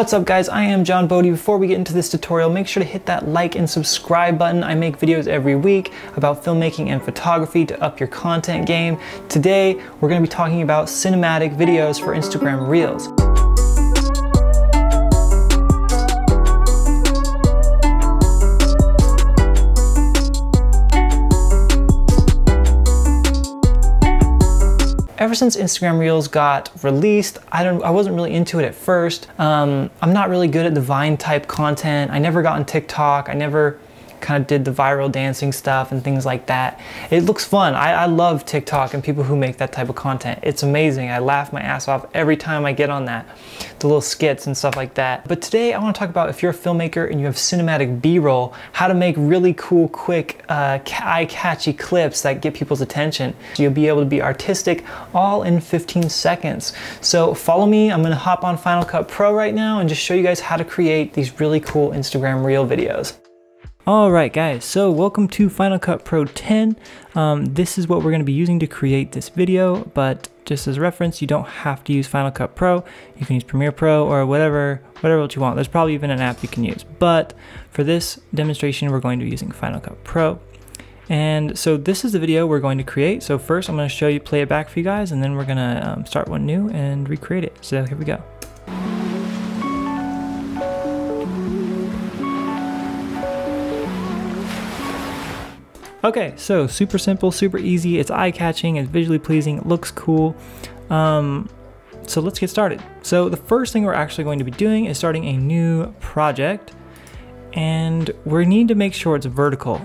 What's up guys, I am John Bodie. Before we get into this tutorial, make sure to hit that like and subscribe button. I make videos every week about filmmaking and photography to up your content game. Today, we're gonna be talking about cinematic videos for Instagram Reels. Ever since Instagram Reels got released, I wasn't really into it at first. I'm not really good at the Vine type content. I never got on TikTok. I never kind of did the viral dancing stuff and things like that. It looks fun. I love TikTok and people who make that type of content. It's amazing. I laugh my ass off every time I get on that. The little skits and stuff like that. But today I want to talk about if you're a filmmaker and you have cinematic B-roll, how to make really cool, quick, eye-catchy clips that get people's attention. So you'll be able to be artistic all in 15 seconds. So follow me. I'm going to hop on Final Cut Pro right now and just show you guys how to create these really cool Instagram Reel videos. Alright guys, so welcome to Final Cut Pro 10. This is what we're going to be using to create this video, but just as reference, you don't have to use Final Cut Pro. You can use Premiere Pro or whatever else you want. There's probably even an app you can use, but for this demonstration, we're going to be using Final Cut Pro. And so this is the video we're going to create. So first I'm going to show you, play it back for you guys, and then we're going to start one new and recreate it. So here we go. Okay, so super simple, super easy, it's eye-catching, it's visually pleasing, it looks cool. So let's get started. So the first thing we're actually going to be doing is starting a new project, and we need to make sure it's vertical.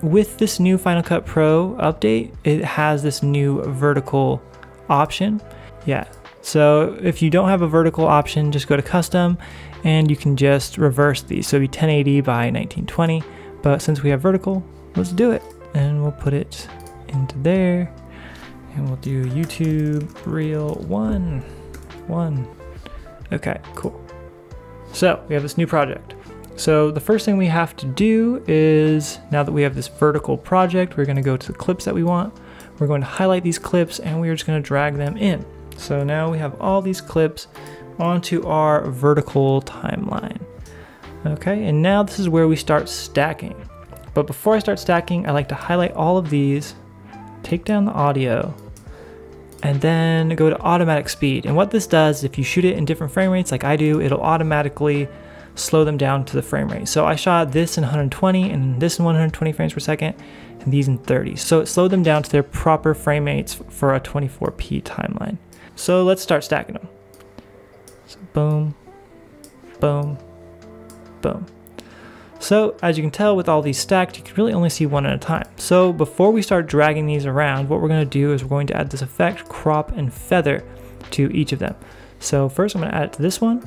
With this new Final Cut Pro update, it has this new vertical option. Yeah, so if you don't have a vertical option, just go to custom and you can just reverse these. So it'll be 1080 by 1920, but since we have vertical, let's do it. And we'll put it into there and we'll do YouTube Reel 1. Okay, cool. So we have this new project. So the first thing we have to do is, now that we have this vertical project, we're going to go to the clips that we want. We're going to highlight these clips and we're just going to drag them in. So now we have all these clips onto our vertical timeline. Okay, and now this is where we start stacking. But before I start stacking, I like to highlight all of these, take down the audio, and then go to automatic speed. And what this does, if you shoot it in different frame rates like I do, it'll automatically slow them down to the frame rate. So I shot this in 120 and this in 120 frames per second and these in 30. So it slowed them down to their proper frame rates for a 24p timeline. So let's start stacking them. So boom, boom, boom. So as you can tell with all these stacked, you can really only see one at a time. So before we start dragging these around, what we're going to do is we're going to add this effect, crop and feather, to each of them. So first I'm going to add it to this one.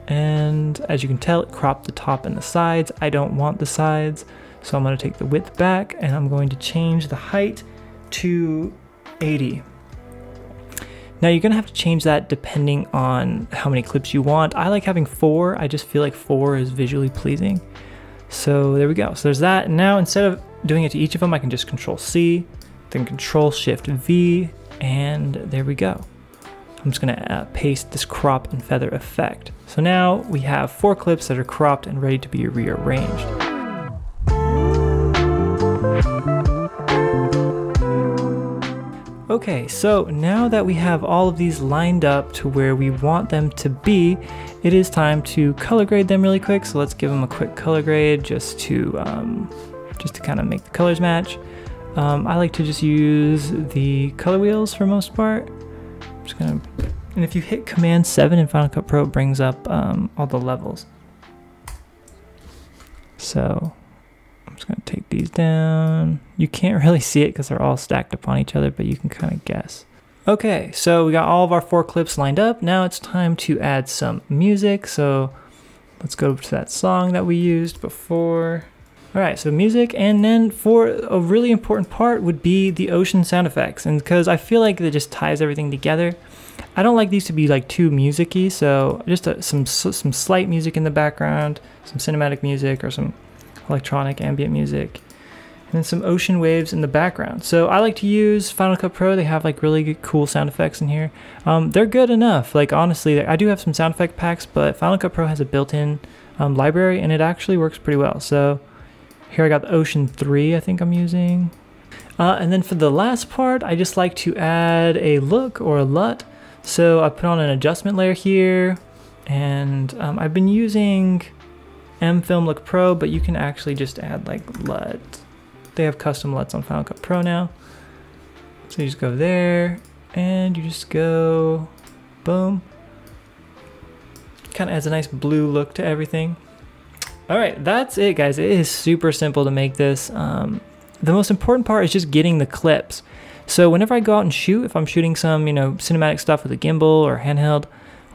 And as you can tell, it cropped the top and the sides. I don't want the sides. So I'm going to take the width back and I'm going to change the height to 80. Now you're going to have to change that depending on how many clips you want. I like having 4. I just feel like 4 is visually pleasing. So there we go. So there's that. And now instead of doing it to each of them, I can just Control C, then Control Shift V, and there we go. I'm just gonna paste this crop and feather effect. So now we have 4 clips that are cropped and ready to be rearranged. Okay, so now that we have all of these lined up to where we want them to be, it is time to color grade them really quick. So let's give them a quick color grade just to kind of make the colors match. I like to just use the color wheels for most part. I'm just gonna, and if you hit Command 7 in Final Cut Pro, it brings up all the levels. So I'm just gonna take these down. You can't really see it because they're all stacked upon each other, but you can kind of guess. Okay, so we got all of our 4 clips lined up. Now it's time to add some music. So let's go to that song that we used before. All right, so music, and then for a really important part would be the ocean sound effects. And because I feel like it just ties everything together. I don't like these to be like too music-y, so just some slight music in the background, some cinematic music or some electronic ambient music. and then some ocean waves in the background. So I like to use Final Cut Pro. They have like really good, cool sound effects in here. They're good enough. Like honestly, I do have some sound effect packs, but Final Cut Pro has a built-in library, and it actually works pretty well. So here I got the Ocean 3 I think I'm using. And then for the last part, I just like to add a look or a LUT. So I put on an adjustment layer here, and I've been using M-Film Look Pro, but you can actually just add like LUT. They have custom LUTs on Final Cut Pro now. So you just go there, and you just go, boom. Kind of adds a nice blue look to everything. All right, that's it, guys. It is super simple to make this. The most important part is just getting the clips. So whenever I go out and shoot, if I'm shooting some, cinematic stuff with a gimbal or handheld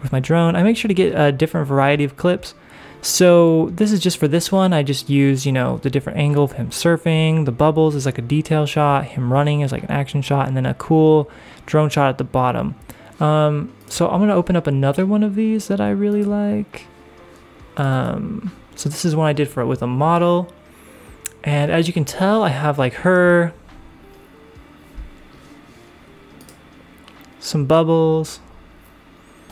with my drone, I make sure to get a different variety of clips. So this is just for this one. I just use, the different angle of him surfing, the bubbles is like a detail shot, him running is like an action shot, and then a cool drone shot at the bottom. So I'm gonna open up another one of these that I really like. So this is one I did with a model. And as you can tell, I have like her, some bubbles.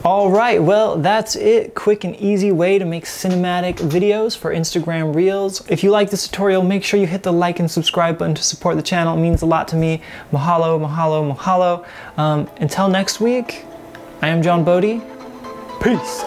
All right, well, that's it. Quick and easy way to make cinematic videos for Instagram Reels. If you like this tutorial, make sure you hit the like and subscribe button to support the channel. It means a lot to me. Mahalo, mahalo, mahalo. Until next week, I am John Bodie. Peace.